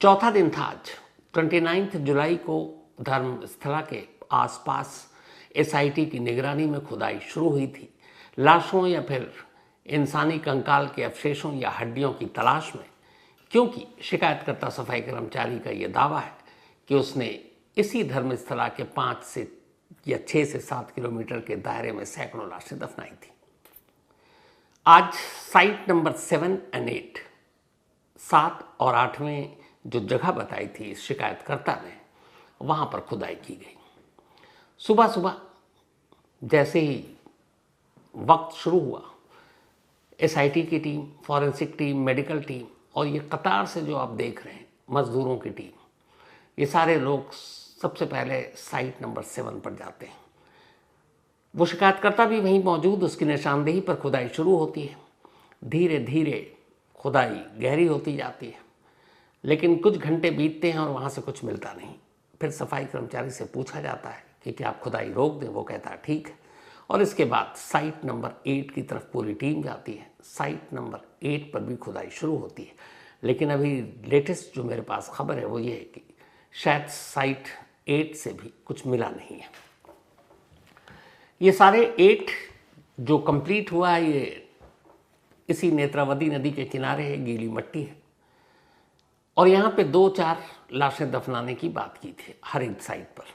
चौथा दिन था आज 29 जुलाई को। धर्मस्थला के आसपास एसआईटी की निगरानी में खुदाई शुरू हुई थी, लाशों या फिर इंसानी कंकाल के अवशेषों या हड्डियों की तलाश में, क्योंकि शिकायतकर्ता सफाई कर्मचारी का यह दावा है कि उसने इसी धर्मस्थला के 5 से या 6 से 7 किलोमीटर के दायरे में सैकड़ों लाशें दफनाई थी। आज साइट नंबर 7 और 8, 7 और 8 में जो जगह बताई थी इस शिकायतकर्ता ने, वहाँ पर खुदाई की गई। सुबह सुबह जैसे ही वक्त शुरू हुआ, एसआईटी की team, forensic team, medical team और ये कतार से जो आप देख रहे हैं मजदूरों की टीम, ये सारे लोग सबसे पहले साइट नंबर 7 पर जाते हैं। वो शिकायतकर्ता भी वहीं मौजूद, उसकी निशानदेही पर खुदाई शुरू होती है। धीरे धीरे खुदाई गहरी होती जाती है, लेकिन कुछ घंटे बीतते हैं और वहाँ से कुछ मिलता नहीं। फिर सफाई कर्मचारी से पूछा जाता है कि क्या आप खुदाई रोक दें? वो कहता है ठीक है। और इसके बाद साइट नंबर 8 की तरफ पूरी टीम जाती है। साइट नंबर 8 पर भी खुदाई शुरू होती है, लेकिन अभी लेटेस्ट जो मेरे पास खबर है वो ये है कि शायद साइट 8 से भी कुछ मिला नहीं है। ये सारे 8 जो कंप्लीट हुआ है, ये इसी नेत्रावती नदी के किनारे है, गीली मट्टी है, और यहाँ पे 2-4 लाशें दफनाने की बात की थी हर एक साइट पर।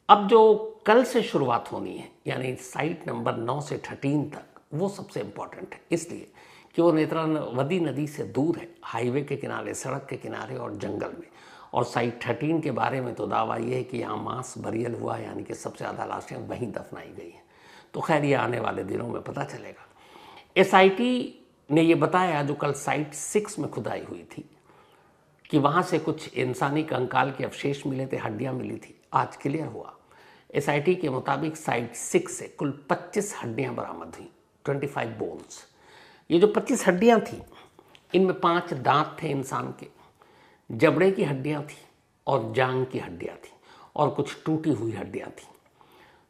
अब जो कल से शुरुआत होनी है, यानी साइट नंबर 9 से 13 तक, वो सबसे इम्पॉर्टेंट है, इसलिए कि वो नेत्रावती नदी से दूर है, हाईवे के किनारे, सड़क के किनारे और जंगल में। और साइट 13 के बारे में तो दावा ये है कि यहाँ मास बरियल हुआ, यानी कि सबसे ज़्यादा लाशें वहीं दफनाई गई हैं। तो खैर ये आने वाले दिनों में पता चलेगा। एसआईटी ने ये बताया जो कल साइट 6 में खुदाई हुई थी कि वहाँ से कुछ इंसानी कंकाल के अवशेष मिले थे, हड्डियाँ मिली थी। आज क्लियर हुआ, एसआईटी के मुताबिक साइट 6 से कुल 25 हड्डियाँ बरामद हुई, 25 बोन्स। ये जो 25 हड्डियाँ थी, इनमें 5 दांत थे इंसान के, जबड़े की हड्डियाँ थी और जांग की हड्डियाँ थी, और कुछ टूटी हुई हड्डियाँ थी।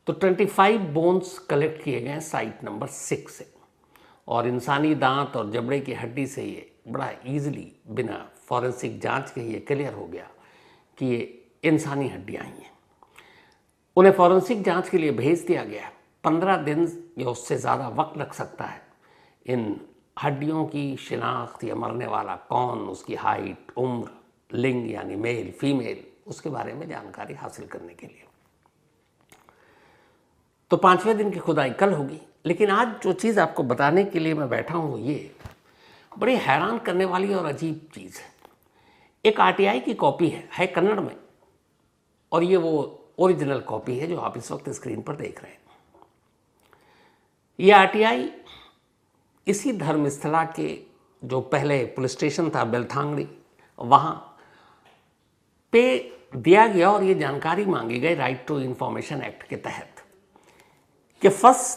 तो 25 बोन्स कलेक्ट किए गए साइट नंबर 6 से, और इंसानी दांत और जबड़े की हड्डी से ये बड़ा ईजिली बिना फॉरेंसिक जांच के ये क्लियर हो गया कि ये इंसानी हड्डियाँ ही हैं। उन्हें फॉरेंसिक जांच के लिए भेज दिया गया। 15 दिन या उससे ज़्यादा वक्त लग सकता है इन हड्डियों की शिनाख्त या मरने वाला कौन, उसकी हाइट, उम्र, लिंग यानी मेल फीमेल, उसके बारे में जानकारी हासिल करने के लिए। तो 5वें दिन की खुदाई कल होगी। लेकिन आज जो चीज़ आपको बताने के लिए मैं बैठा हूँ, ये बड़ी हैरान करने वाली और अजीब चीज़ है। एक आरटीआई की कॉपी है कन्नड़ में, और ये वो ओरिजिनल कॉपी है जो आप इस वक्त स्क्रीन पर देख रहे हैं। ये आरटीआई इसी धर्मस्थला के जो पहले पुलिस स्टेशन था बेलथांगड़ी, वहाँ पे दिया गया, और ये जानकारी मांगी गई राइट टू इंफॉर्मेशन एक्ट के तहत कि 1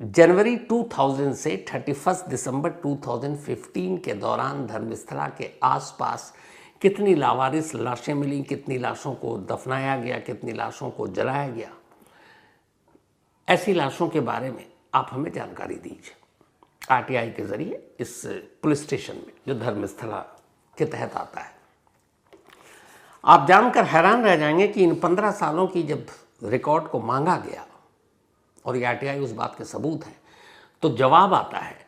जनवरी 2000 से 31 दिसंबर 2015 के दौरान धर्मस्थला के आसपास कितनी लावारिस लाशें मिली, कितनी लाशों को दफनाया गया, कितनी लाशों को जलाया गया, ऐसी लाशों के बारे में आप हमें जानकारी दीजिए आरटीआई के ज़रिए इस पुलिस स्टेशन में जो धर्मस्थला के तहत आता है। आप जानकर हैरान रह जाएंगे कि इन 15 सालों की जब रिकॉर्ड को मांगा गया, और ये आरटीआई उस बात के सबूत हैं, तो जवाब आता है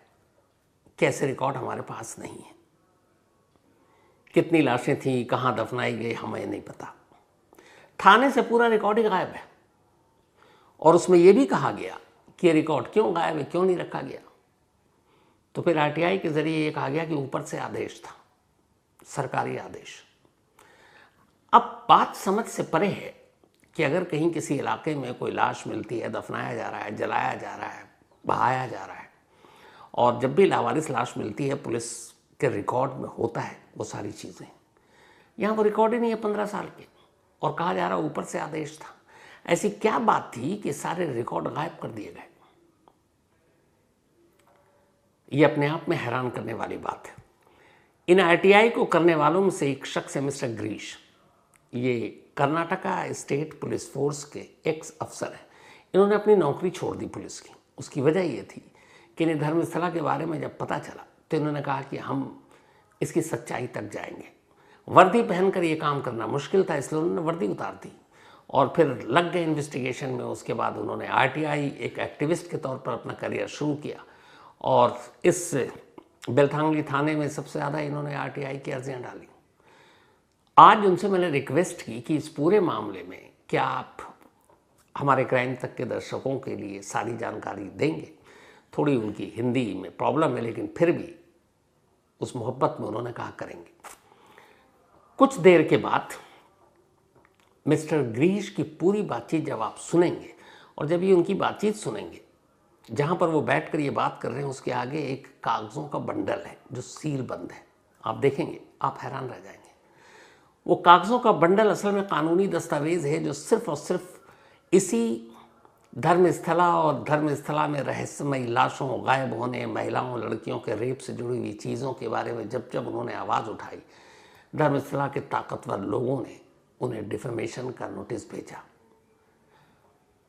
कि ऐसे रिकॉर्ड हमारे पास नहीं है। कितनी लाशें थीं, कहाँ दफनाई गई, हमें नहीं पता। थाने से पूरा रिकॉर्ड ही गायब है, और उसमें यह भी कहा गया कि ये रिकॉर्ड क्यों गायब है, क्यों नहीं रखा गया। तो फिर आरटीआई के जरिए ये कहा गया कि ऊपर से आदेश था, सरकारी आदेश। अब बात समझ से परे है कि अगर कहीं किसी इलाके में कोई लाश मिलती है, दफनाया जा रहा है, जलाया जा रहा है, बहाया जा रहा है, और जब भी लावारिस लाश मिलती है पुलिस के रिकॉर्ड में होता है वो सारी चीज़ें। यहाँ वो रिकॉर्ड ही नहीं है 15 साल के, और कहा जा रहा है ऊपर से आदेश था। ऐसी क्या बात थी कि सारे रिकॉर्ड गायब कर दिए गए? ये अपने आप में हैरान करने वाली बात है। इन आरटीआई को करने वालों में से एक शख्स है मिस्टर गिरीश। ये कर्नाटका स्टेट पुलिस फोर्स के एक्स अफसर हैं। इन्होंने अपनी नौकरी छोड़ दी पुलिस की। उसकी वजह ये थी कि इन्हें धर्मस्थला के बारे में जब पता चला तो इन्होंने कहा कि हम इसकी सच्चाई तक जाएंगे। वर्दी पहनकर ये काम करना मुश्किल था, इसलिए उन्होंने वर्दी उतार दी और फिर लग गए इन्वेस्टिगेशन में। उसके बाद उन्होंने आरटीआई एक एक्टिविस्ट के तौर पर अपना करियर शुरू किया और इस बेलथांगली थाने में सबसे ज़्यादा इन्होंने आरटीआई की अर्जियाँ डाली। आज उनसे मैंने रिक्वेस्ट की कि इस पूरे मामले में क्या आप हमारे क्राइम तक के दर्शकों के लिए सारी जानकारी देंगे। थोड़ी उनकी हिंदी में प्रॉब्लम है, लेकिन फिर भी उस मोहब्बत में उन्होंने कहा करेंगे। कुछ देर के बाद मिस्टर गिरीश की पूरी बातचीत जब आप सुनेंगे और जब ये उनकी बातचीत सुनेंगे, जहाँ पर वो बैठकर ये बात कर रहे हैं, उसके आगे एक कागज़ों का बंडल है जो सील बंद है। आप देखेंगे, आप हैरान रह जाएंगे। वो कागज़ों का बंडल असल में कानूनी दस्तावेज़ है जो सिर्फ और सिर्फ इसी धर्मस्थला और धर्मस्थला में रहस्यमयी लाशों, गायब होने, महिलाओं, लड़कियों के रेप से जुड़ी हुई चीज़ों के बारे में जब जब उन्होंने आवाज़ उठाई, धर्मस्थला के ताकतवर लोगों ने उन्हें डिफेमेशन का नोटिस भेजा।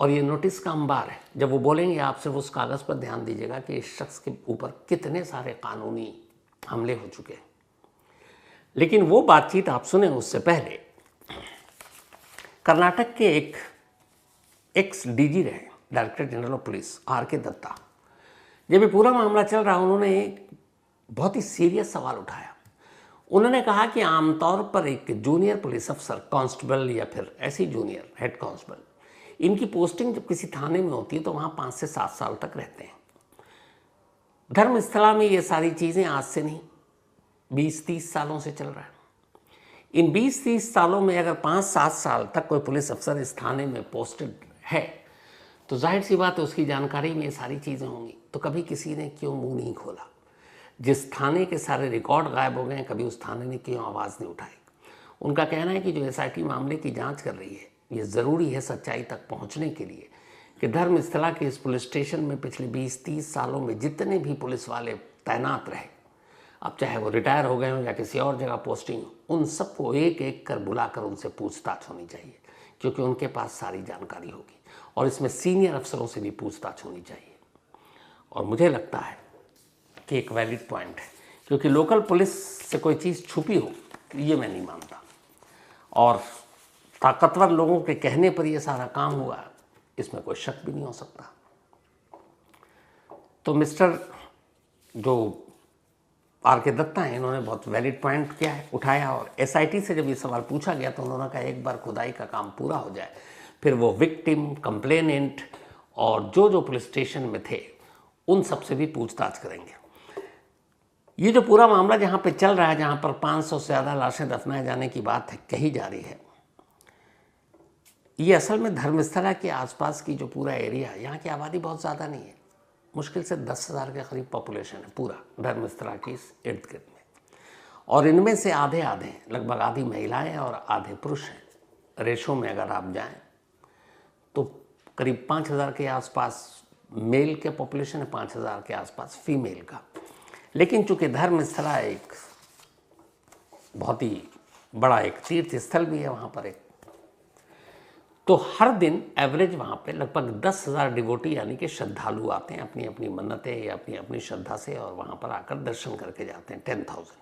और ये नोटिस का अंबार है। जब वो बोलेंगे, आप सिर्फ उस कागज़ पर ध्यान दीजिएगा कि इस शख्स के ऊपर कितने सारे कानूनी हमले हो चुके हैं। लेकिन वो बातचीत आप सुने उससे पहले कर्नाटक के एक एक्स डीजी रहे, director general of police, R K Datta, जब ये पूरा मामला चल रहा, उन्होंने एक बहुत ही सीरियस सवाल उठाया। उन्होंने कहा कि आमतौर पर एक जूनियर पुलिस अफसर, कांस्टेबल या फिर ऐसी जूनियर हेड कांस्टेबल, इनकी पोस्टिंग जब किसी थाने में होती है तो वहाँ 5 से 7 साल तक रहते हैं। धर्मस्थला में ये सारी चीज़ें आज से नहीं, 20-30 सालों से चल रहा है। इन 20-30 सालों में अगर 5-7 साल तक कोई पुलिस अफसर इस थाने में पोस्टेड है तो जाहिर सी बात है उसकी जानकारी में ये सारी चीज़ें होंगी। तो कभी किसी ने क्यों मुंह नहीं खोला? जिस थाने के सारे रिकॉर्ड गायब हो गए, कभी उस थाने ने क्यों आवाज़ नहीं उठाई? उनका कहना है कि जो एसआईटी मामले की जांच कर रही है, ये ज़रूरी है सच्चाई तक पहुंचने के लिए कि धर्मस्थला के इस पुलिस स्टेशन में पिछले 20-30 सालों में जितने भी पुलिस वाले तैनात रहे, अब चाहे वो रिटायर हो गए हों या किसी और जगह पोस्टिंग हो, उन सबको एक एक कर बुलाकर उनसे पूछताछ होनी चाहिए, क्योंकि उनके पास सारी जानकारी होगी और इसमें सीनियर अफसरों से भी पूछताछ होनी चाहिए। और मुझे लगता है कि एक वैलिड पॉइंट है, क्योंकि लोकल पुलिस से कोई चीज़ छुपी हो ये मैं नहीं मानता, और ताकतवर लोगों के कहने पर ये सारा काम हुआ, इसमें कोई शक भी नहीं हो सकता। तो मिस्टर जो आर के दत्ता हैं, इन्होंने बहुत वैलिड पॉइंट किया है, उठाया। और एसआईटी से जब ये सवाल पूछा गया तो उन्होंने कहा एक बार खुदाई का काम पूरा हो जाए, फिर वो विक्टिम, कंप्लेनेंट और जो पुलिस स्टेशन में थे उन सब से भी पूछताछ करेंगे। ये जो पूरा मामला जहाँ पे चल रहा है, जहाँ पर 500 से ज़्यादा लाशें दफनाए जाने की बात है, कही जा रही है, ये असल में धर्मस्थला के आसपास की जो पूरा एरिया है, यहाँ की आबादी बहुत ज़्यादा नहीं है, मुश्किल से 10,000 के करीब पॉपुलेशन है पूरा धर्मस्थला की इस इर्द गिर्द में। और इनमें से आधे लगभग आधी महिलाएं और आधे पुरुष हैं। रेशो में अगर आप जाएं तो करीब 5,000 के आसपास मेल के पॉपुलेशन है, 5,000 के आसपास फीमेल का। लेकिन चूँकि धर्मस्थला एक बहुत ही बड़ा एक तीर्थ स्थल भी है, वहाँ पर एक, तो हर दिन एवरेज वहाँ पे लगभग 10,000 डिवोटी यानी कि श्रद्धालु आते हैं अपनी अपनी मन्नतें या अपनी अपनी श्रद्धा से, और वहाँ पर आकर दर्शन करके जाते हैं। 10,000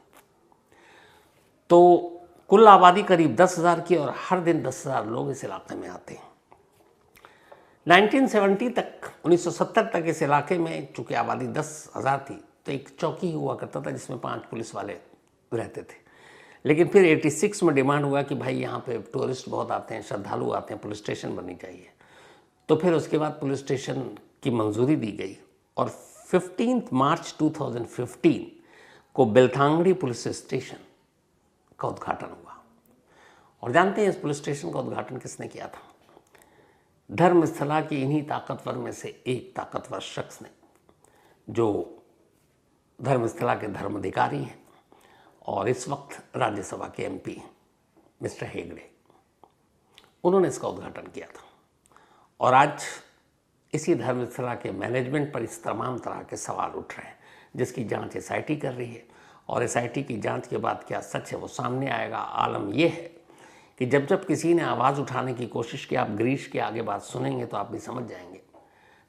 तो कुल आबादी करीब 10,000 की, और हर दिन 10,000 लोग इस इलाके में आते हैं। 1970 तक, 1970 तक इस इलाके में चूँकि आबादी 10,000 थी तो एक चौकी हुआ करता था जिसमें 5 पुलिस वाले रहते थे। लेकिन फिर 86 में डिमांड हुआ कि भाई यहाँ पे टूरिस्ट बहुत आते हैं, श्रद्धालु आते हैं, पुलिस स्टेशन बननी चाहिए। तो फिर उसके बाद पुलिस स्टेशन की मंजूरी दी गई और 15 मार्च 2015 को बेलथांगड़ी पुलिस स्टेशन का उद्घाटन हुआ। और जानते हैं इस पुलिस स्टेशन का उद्घाटन किसने किया था? धर्मस्थला की इन्हीं ताकतवर में से एक ताकतवर शख्स ने, जो धर्मस्थला के धर्माधिकारी हैं और इस वक्त राज्यसभा के एमपी हैं, मिस्टर हेगड़े। उन्होंने इसका उद्घाटन किया था। और आज इसी धर्मस्थला के मैनेजमेंट पर इस तमाम तरह के सवाल उठ रहे हैं, जिसकी जांच एसआईटी कर रही है। और एसआईटी की जांच के बाद क्या सच है वो सामने आएगा। आलम यह है कि जब जब किसी ने आवाज़ उठाने की कोशिश की, आप गिरीश के आगे बात सुनेंगे तो आप भी समझ जाएंगे,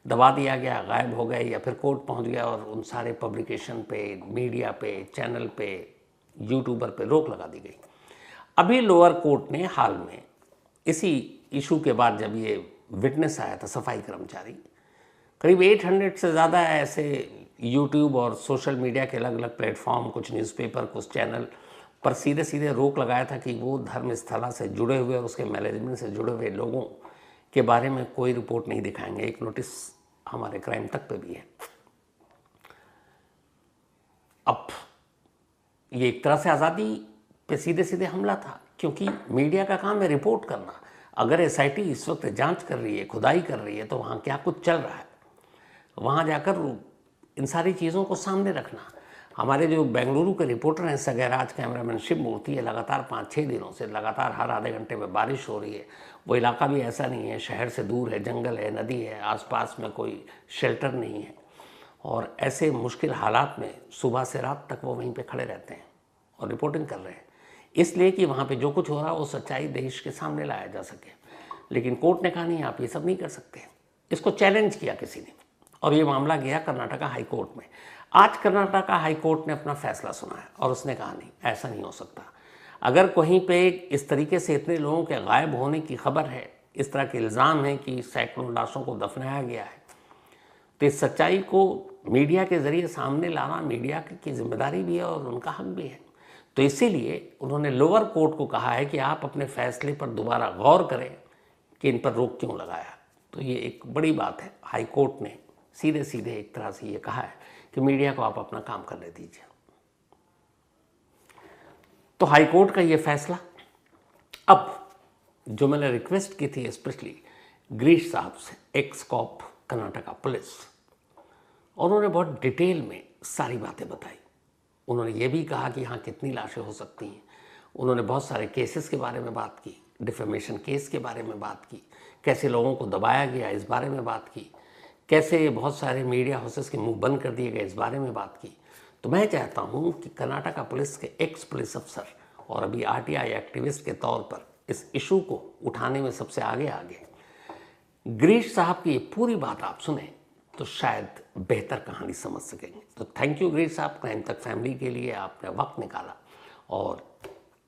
दबा दिया गया, गायब हो गए, या फिर कोर्ट पहुंच गया और उन सारे पब्लिकेशन पे, मीडिया पे, चैनल पे, यूट्यूबर पे रोक लगा दी गई। अभी लोअर कोर्ट ने हाल में इसी इशू के बाद जब ये विटनेस आया था सफाई कर्मचारी, करीब 800 से ज़्यादा ऐसे यूट्यूब और सोशल मीडिया के अलग अलग प्लेटफॉर्म, कुछ न्यूज़पेपर, कुछ चैनल पर सीधे सीधे रोक लगाया था कि वो धर्मस्थला से जुड़े हुए और उसके मैनेजमेंट से जुड़े हुए लोगों के बारे में कोई रिपोर्ट नहीं दिखाएंगे। एक नोटिस हमारे क्राइम तक पे भी है। अब ये एक तरह से आज़ादी पे सीधे सीधे हमला था, क्योंकि मीडिया का काम है रिपोर्ट करना। अगर एसआईटी इस वक्त जांच कर रही है, खुदाई कर रही है, तो वहाँ क्या कुछ चल रहा है, वहाँ जाकर इन सारी चीज़ों को सामने रखना। हमारे जो बेंगलुरु के रिपोर्टर हैं सगैराज, कैमरामैन शिव मूर्ति है, लगातार 5-6 दिनों से लगातार हर आधे घंटे में बारिश हो रही है। वो इलाका भी ऐसा नहीं है, शहर से दूर है, जंगल है, नदी है, आसपास में कोई शेल्टर नहीं है, और ऐसे मुश्किल हालात में सुबह से रात तक वो वहीं पे खड़े रहते हैं और रिपोर्टिंग कर रहे हैं, इसलिए कि वहाँ पे जो कुछ हो रहा है वो सच्चाई देश के सामने लाया जा सके। लेकिन कोर्ट ने कहा नहीं, आप ये सब नहीं कर सकते। इसको चैलेंज किया किसी ने, और ये मामला गया कर्नाटका हाई कोर्ट में। आज कर्नाटका हाई कोर्ट ने अपना फैसला सुनाया और उसने कहा नहीं, ऐसा नहीं हो सकता। अगर कहीं पे इस तरीके से इतने लोगों के गायब होने की खबर है, इस तरह के इल्ज़ाम है कि सैकड़ों लाशों को दफनाया गया है, तो इस सच्चाई को मीडिया के ज़रिए सामने लाना मीडिया की जिम्मेदारी भी है और उनका हक भी है। तो इसीलिए उन्होंने लोअर कोर्ट को कहा है कि आप अपने फैसले पर दोबारा गौर करें कि इन पर रोक क्यों लगाया। तो ये एक बड़ी बात है। हाई कोर्ट ने सीधे सीधे एक तरह से ये कहा है कि मीडिया को आप अपना काम करने दीजिए। तो हाई कोर्ट का ये फैसला। अब जो मैंने रिक्वेस्ट की थी स्पेशली गिरीश साहब से, एक्स कॉप कर्नाटका पुलिस, और उन्होंने बहुत डिटेल में सारी बातें बताई। उन्होंने ये भी कहा कि हाँ कितनी लाशें हो सकती हैं। उन्होंने बहुत सारे केसेस के बारे में बात की, डिफेमेशन केस के बारे में बात की, कैसे लोगों को दबाया गया इस बारे में बात की, कैसे बहुत सारे मीडिया हाउसेस के मुंह बंद कर दिए गए इस बारे में बात की। तो मैं चाहता हूँ कि कर्नाटका पुलिस के एक्स पुलिस अफसर और अभी आरटीआई एक्टिविस्ट के तौर पर इस इशू को उठाने में सबसे आगे गिरीश साहब की ये पूरी बात आप सुने तो शायद बेहतर कहानी समझ सकेंगे। तो थैंक यू गिरीश साहब, क्राइम तक फैमिली के लिए आपने वक्त निकाला और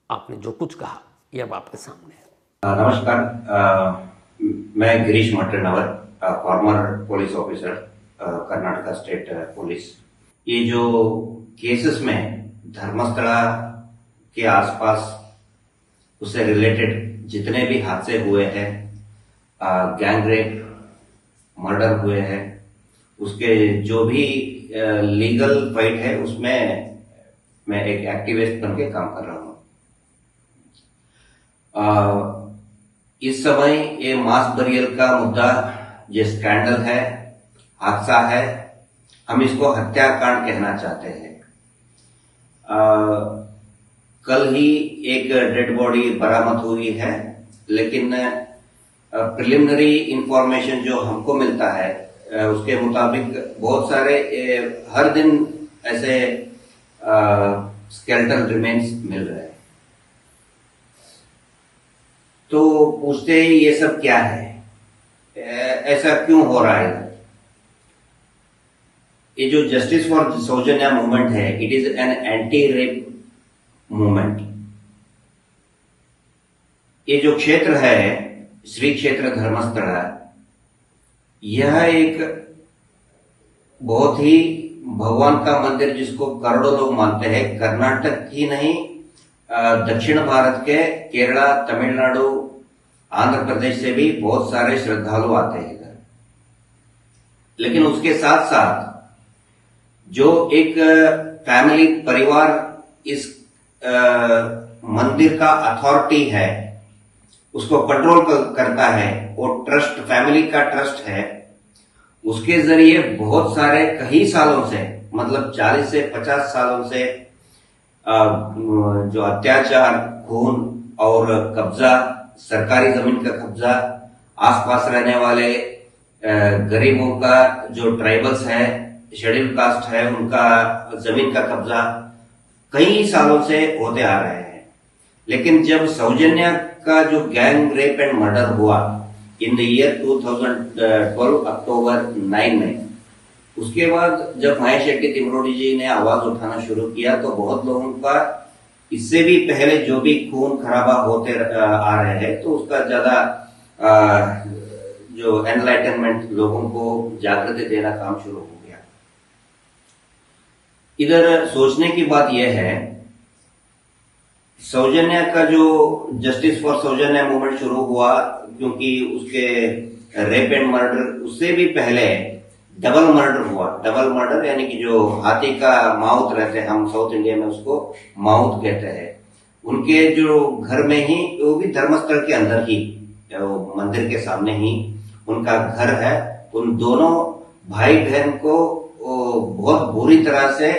आपने जो कुछ कहा ये अब आपके सामने है। नमस्कार, मैं Girish Matrenavar, former police officer, Karnataka state police. ये जो केसेस में धर्मस्थला के आसपास उससे रिलेटेड जितने भी हादसे हुए हैं, गैंग रेप, मर्डर हुए हैं, उसके जो भी लीगल फाइट है उसमें मैं एक एक्टिविस्ट बन के काम कर रहा हूँ। इस समय ये मास बरियल का मुद्दा, ये स्कैंडल है, हादसा है, हम इसको हत्याकांड कहना चाहते हैं। कल ही एक डेड बॉडी बरामद हुई है, लेकिन प्रिलिमिनरी इंफॉर्मेशन जो हमको मिलता है उसके मुताबिक बहुत सारे हर दिन ऐसे स्केलेटल रिमेन्स मिल रहे हैं। तो पूछते हैं ये सब क्या है, ऐसा क्यों हो रहा है। ये जो जस्टिस फॉर सौजन्या मूवमेंट है, it is an anti rape movement. ये जो क्षेत्र है श्री क्षेत्र धर्मस्थला, यह एक बहुत ही भगवान का मंदिर जिसको करोड़ों लोग मानते हैं। कर्नाटक ही नहीं, दक्षिण भारत के केरला, तमिलनाडु, आंध्र प्रदेश से भी बहुत सारे श्रद्धालु आते हैं इधर। लेकिन उसके साथ साथ जो एक फैमिली परिवार इस मंदिर का अथॉरिटी है, उसको कंट्रोल करता है, वो ट्रस्ट, फैमिली का ट्रस्ट है, उसके जरिए बहुत सारे कई सालों से, मतलब 40 से 50 सालों से जो अत्याचार, खून और कब्जा, सरकारी जमीन का कब्जा, आसपास रहने वाले गरीबों का जो ट्राइबल्स है, शेड्यूल कास्ट है, उनका जमीन का कब्जा कई सालों से होते आ रहे हैं। लेकिन जब सौजन्या का जो गैंग रेप एंड मर्डर हुआ इन द ईयर 2012 अक्टूबर 9 में, उसके बाद जब महेश शेट्टी तिमरोडी जी ने आवाज उठाना शुरू किया तो बहुत लोगों का इससे भी पहले जो भी खून खराबा होते आ रहे हैं, तो उसका ज्यादा जो एनलाइटनमेंट, लोगों को जागृति देना काम शुरू हो गया। इधर सोचने की बात यह है, सौजन्य का जो जस्टिस फॉर सौजन्य मूवमेंट शुरू हुआ, क्योंकि उसके रेप एंड मर्डर, उससे भी पहले डबल मर्डर हुआ। डबल मर्डर यानी कि जो हाथी का माउथ रहते हैं, हम साउथ इंडिया में उसको माउथ कहते हैं, उनके जो घर में ही, वो भी धर्मस्थल के अंदर ही, मंदिर के सामने ही उनका घर है। उन दोनों भाई बहन को बहुत बुरी तरह से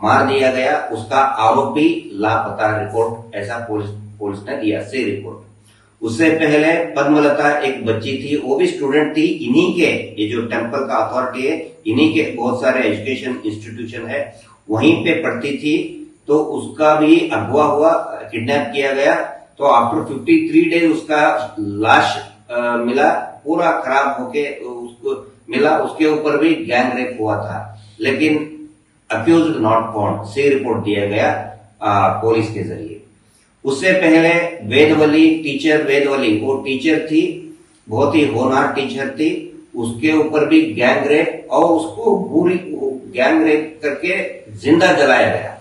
मार दिया गया। उसका आरोपी लापता, रिपोर्ट ऐसा पुलिस ने दिया, सी रिपोर्ट। उससे पहले पद्मलता एक बच्ची थी, वो भी स्टूडेंट थी, इन्हीं के, ये जो टेम्पल का अथॉरिटी है, इन्हीं के बहुत सारे एजुकेशन इंस्टीट्यूशन है, वहीं पे पढ़ती थी। तो उसका भी अगवा हुआ, किडनैप किया गया। तो आफ्टर 53 डेज उसका लाश मिला, पूरा खराब होके उसको मिला। उसके ऊपर भी गैंग रेप हुआ था, लेकिन accused not found, C report दिया गया पुलिस के जरिए। उससे पहले वेदवली, टीचर वेदवली, वो टीचर थी, बहुत ही होनहार टीचर थी, उसके ऊपर भी गैंग रेप, और उसको बुरी गैंग रेप करके जिंदा जलाया गया।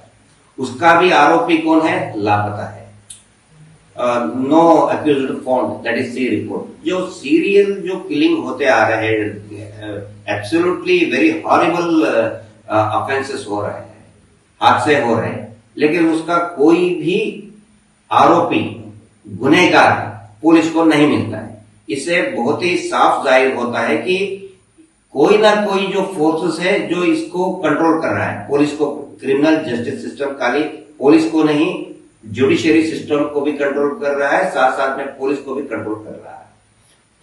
उसका भी आरोपी कौन है? लापता है। No accused found, that is C report. जो सीरियल जो किलिंग होते आ रहे हैं, एब्सोल्युटली वेरी हॉरिबल ऑफेंसेस हो रहे हैं, हादसे हो रहे हैं, लेकिन उसका कोई भी आरोपी, गुनहगार पुलिस को नहीं मिलता है। इससे बहुत ही साफ जाहिर होता है कि कोई ना कोई जो फोर्सेस है जो इसको कंट्रोल कर रहा है, पुलिस को। क्रिमिनल जस्टिस सिस्टम खाली पुलिस को नहीं, जुडिशरी सिस्टम को भी कंट्रोल कर रहा है, साथ साथ में पुलिस को भी कंट्रोल कर रहा है।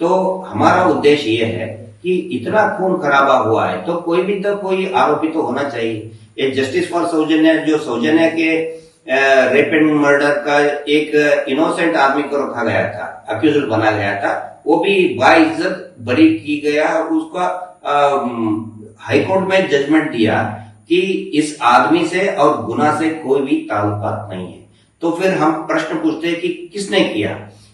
तो हमारा उद्देश्य यह है कि इतना खून खराबा हुआ है, तो कोई भी तो कोई आरोपी तो होना चाहिए। ये जस्टिस फॉर सौजन्य, जो सौजन्य के रेप एंड मर्डर का एक इनोसेंट आदमी को रखा गया था, अक्यूज्ड बना गया था, वो भी बाइज्जत बरी की गया। उसका हाईकोर्ट में जजमेंट दिया कि इस आदमी से और गुनाह से कोई भी ताल्लुकात नहीं है। तो फिर हम प्रश्न पूछते हैं कि किसने किया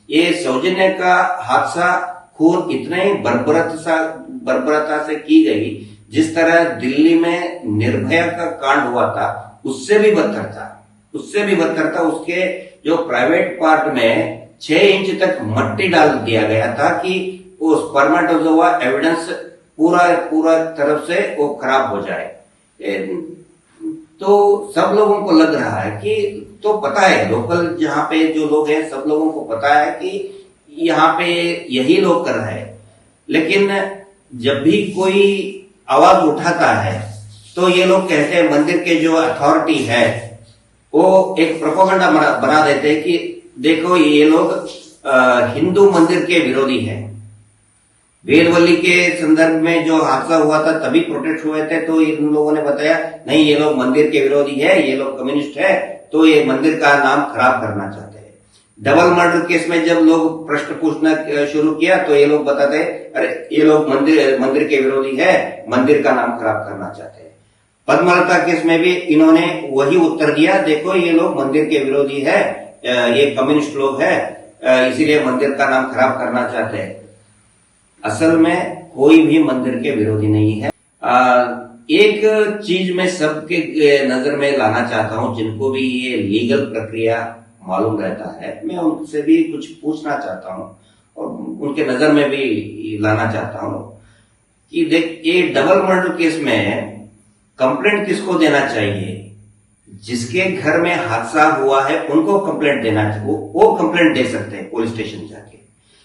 ये? सौजन्य का हादसा, खून इतने बर्बरता से की गई, जिस तरह दिल्ली में निर्भया का कांड हुआ था, उससे भी बदतर था, उससे भी बदतर था। उसके जो प्राइवेट पार्ट में 6 इंच तक मट्टी डाल दिया गया था कि वो स्पर्मेटोजोआ एविडेंस पूरा तरफ से वो खराब हो जाए। तो सब लोगों को लग रहा है कि, तो पता है, लोकल जहां पे जो लोग हैं, सब लोगों को पता है कि यहाँ पे यही लोग कर रहे हैं। लेकिन जब भी कोई आवाज उठाता है, तो ये लोग कहते हैं, मंदिर के जो अथॉरिटी है वो एक प्रोपेगेंडा बना देते हैं कि देखो ये लोग हिंदू मंदिर के विरोधी हैं। वेदवली के संदर्भ में जो हादसा हुआ था, तभी प्रोटेस्ट हुए थे, तो इन लोगों ने बताया नहीं, ये लोग मंदिर के विरोधी है, ये लोग कम्युनिस्ट है, तो ये मंदिर का नाम खराब करना चाहते हैं। डबल मर्डर केस में जब लोग प्रश्न पूछना शुरू किया, तो ये लोग बताते अरे ये लोग मंदिर के विरोधी है, मंदिर का नाम खराब करना चाहते हैं। पद्मलता केस में भी इन्होंने वही उत्तर दिया, देखो ये लोग मंदिर के विरोधी है, ये कम्युनिस्ट लोग है, इसीलिए मंदिर का नाम खराब करना चाहते हैं। असल में कोई भी मंदिर के विरोधी नहीं है। एक चीज मैं सबके नजर में लाना चाहता हूं, जिनको भी ये लीगल प्रक्रिया मालूम रहता है, मैं उनसे भी कुछ पूछना चाहता हूं और उनके नजर में भी लाना चाहता हूं कि देख, ये डबल मर्डर केस में कंप्लेंट किसको देना चाहिए? जिसके घर में हादसा हुआ है उनको कंप्लेंट देना चाहिए, वो कंप्लेंट दे सकते हैं पुलिस स्टेशन जाके।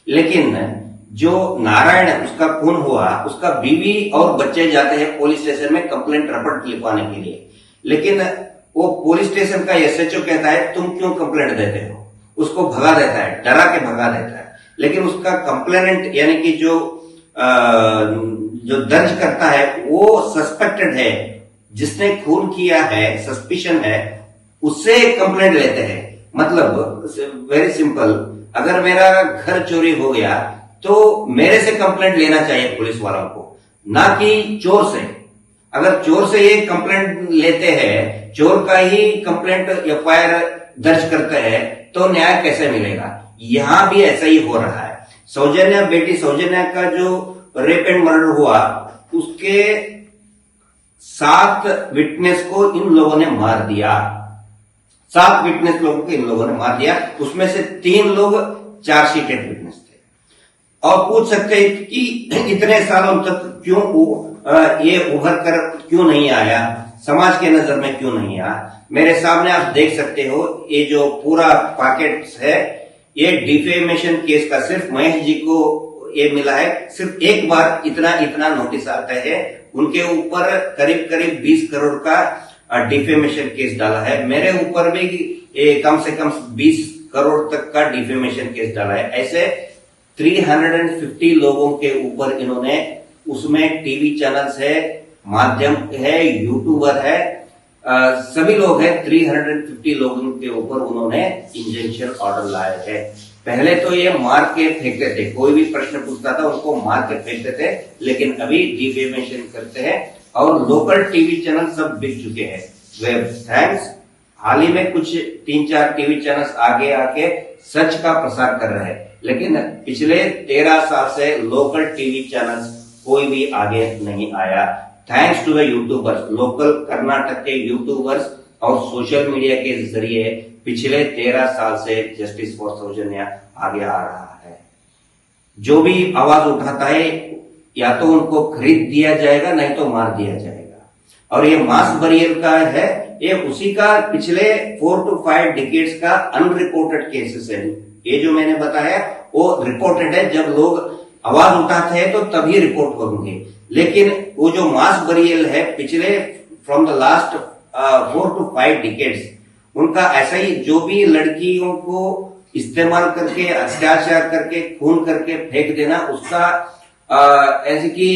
लेकिन जो नारायण है, उसका खून हुआ, उसका बीवी और बच्चे जाते हैं पुलिस स्टेशन में कंप्लेंट रपट लिखवाने के लिए, लेकिन वो पुलिस स्टेशन का एसएचओ कहता है तुम क्यों कंप्लेंट देते हो, उसको भगा देता है, डरा के भगा देता है। लेकिन उसका कंप्लेनेंट यानी कि जो दर्ज करता है वो सस्पेक्टेड है, जिसने खून किया है, सस्पिशन है, उससे कंप्लेंट लेते हैं। मतलब वेरी सिंपल, अगर मेरा घर चोरी हो गया तो मेरे से कंप्लेंट लेना चाहिए पुलिस वालों को, ना कि चोर से। अगर चोर से ये कंप्लेंट लेते हैं, चोर का ही कंप्लेंट एफआईआर दर्ज करते हैं तो न्याय कैसे मिलेगा। यहां भी ऐसा ही हो रहा है। सौजन्या, बेटी सौजन्या का जो रेप एंड मर्डर हुआ, उसके 7 विटनेस को इन लोगों ने मार दिया। 7 विटनेस लोगों को इन लोगों ने मार दिया। उसमें से 3 लोग चार्जशीटेड विटनेस थे। और पूछ सकते हैं कि इतने सालों तक क्यों ये उभर कर क्यों नहीं आया, समाज के नजर में क्यों नहीं आया। मेरे सामने आप देख सकते हो, ये जो पूरा पैकेट है, ये डिफेमेशन केस का सिर्फ महेश जी को ये मिला है। सिर्फ एक बार इतना नोटिस आता है। उनके ऊपर करीब करीब 20 करोड़ का डिफेमेशन केस डाला है। मेरे ऊपर भी कम से कम 20 करोड़ तक का डिफेमेशन केस डाला है। ऐसे 350 लोगों के ऊपर इन्होंने, उसमें टीवी चैनल्स है, माध्यम है, यूट्यूबर है, सभी लोग हैं। 350 लोगों के ऊपर उन्होंने इंजंक्शन ऑर्डर लाए थे। पहले तो ये मार के फेंकते थे, कोई भी प्रश्न पूछता था उनको मार के फेंकते थे, लेकिन अभी डिफेमेशन करते हैं। और लोकल टीवी चैनल सब बिक चुके हैं। वेब थैंक्स, हाल ही में कुछ 3-4 टीवी चैनल्स आगे आके सच का प्रसार कर रहे हैं, लेकिन पिछले 13 साल से लोकल टीवी चैनल्स कोई भी आगे नहीं आया। Thanks to the YouTubers, local Karnataka के यूट्यूबर्स और सोशल मीडिया के जरिए पिछले 13 साल से जस्टिस फॉर सौजन्या आगे आ रहा है। जो भी आवाज उठाता है, या तो उनको खरीद दिया जाएगा, नहीं तो मार दिया जाएगा। और ये मास बरियल का है, ये उसी का पिछले 4 to 5 डिकेड्स का अनरिपोर्टेड केसेस है। ये जो मैंने बताया वो रिपोर्टेड है। जब लोग आवाज उठाते हैं तो तभी रिपोर्ट होंगे, लेकिन वो जो मास बरियल है पिछले from the last 4 to 5 decades, उनका ऐसा ही जो भी लड़कियों को इस्तेमाल करके, अत्याचार करके, खून करके फेंक देना, उसका ऐसे कि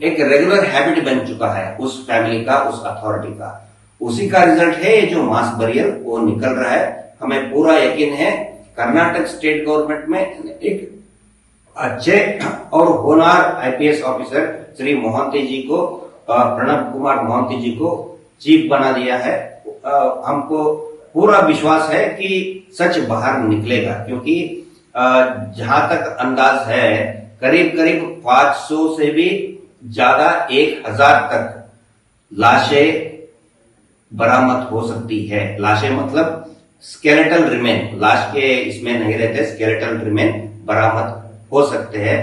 एक रेगुलर हैबिट बन चुका है उस फैमिली का, उस अथॉरिटी का। उसी का रिजल्ट है ये जो मास बरियल वो निकल रहा है। हमें पूरा यकीन है कर्नाटक स्टेट गवर्नमेंट में एक अच्छे और होनहार आईपीएस ऑफिसर श्री मोहंती जी को, प्रणब कुमार मोहंती जी को चीफ बना दिया है। हमको पूरा विश्वास है कि सच बाहर निकलेगा, क्योंकि जहां तक अंदाज है करीब करीब 500 से भी ज्यादा 1000 तक लाशें बरामद हो सकती है। लाशें मतलब स्केलेटल रिमेन, लाश के इसमें नहीं रहते, स्केलेटल रिमेन बरामद हो सकते हैं,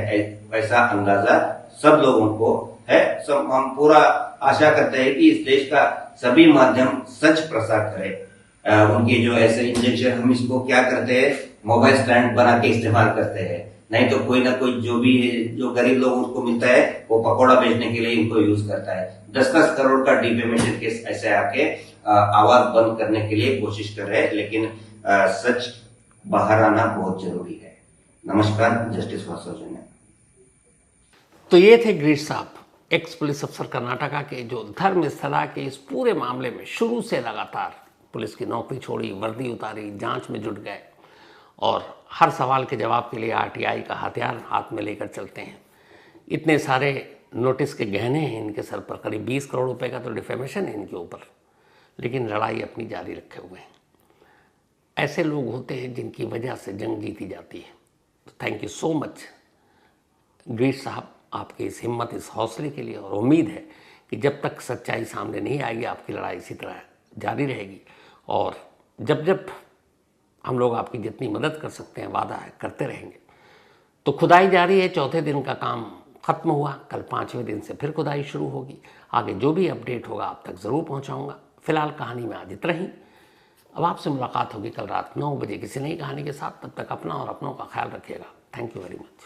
ऐसा अंदाजा सब लोगों को है। सब हम पूरा आशा करते हैं कि इस देश का सभी माध्यम सच प्रसार करे। उनके जो ऐसे इंजेक्शन, हम इसको क्या करते हैं, मोबाइल स्टैंड बना के इस्तेमाल करते हैं, नहीं तो कोई ना कोई जो भी जो गरीब लोगों को मिलता है वो पकौड़ा बेचने के लिए इनको यूज करता है। 10-10 करोड़ का डिफेमेशन केस ऐसे आके आवाज बंद करने के लिए कोशिश कर रहे हैं, लेकिन सच बाहर आना बहुत जरूरी है। नमस्कार, जस्टिस फॉर सौजन्या। तो ये थे गिरीश साहब, एक्स पुलिस अफसर कर्नाटका के, जो धर्मस्थला के इस पूरे मामले में शुरू से लगातार पुलिस की नौकरी छोड़ी, वर्दी उतारी, जांच में जुट गए और हर सवाल के जवाब के लिए आरटीआई का हथियार हाथ में लेकर चलते हैं। इतने सारे नोटिस के गहने हैं इनके सर पर, करीब 20 करोड़ रुपए का तो डिफेमेशन है इनके ऊपर, लेकिन लड़ाई अपनी जारी रखे हुए हैं। ऐसे लोग होते हैं जिनकी वजह से जंग जीती जाती है। तो thank you so much Girish साहब, आपकी इस हिम्मत, इस हौसले के लिए। और उम्मीद है कि जब तक सच्चाई सामने नहीं आएगी आपकी लड़ाई इसी तरह जारी रहेगी। और जब जब हम लोग आपकी जितनी मदद कर सकते हैं, वादा है करते रहेंगे। तो खुदाई जारी है, 4थे दिन का काम खत्म हुआ, कल 5वें दिन से फिर खुदाई शुरू होगी। आगे जो भी अपडेट होगा आप तक ज़रूर पहुंचाऊंगा। फिलहाल कहानी में आज इतना ही। अब आपसे मुलाकात होगी कल रात 9 बजे किसी नई कहानी के साथ। तब तक अपना और अपनों का ख्याल रखिएगा। Thank you very much.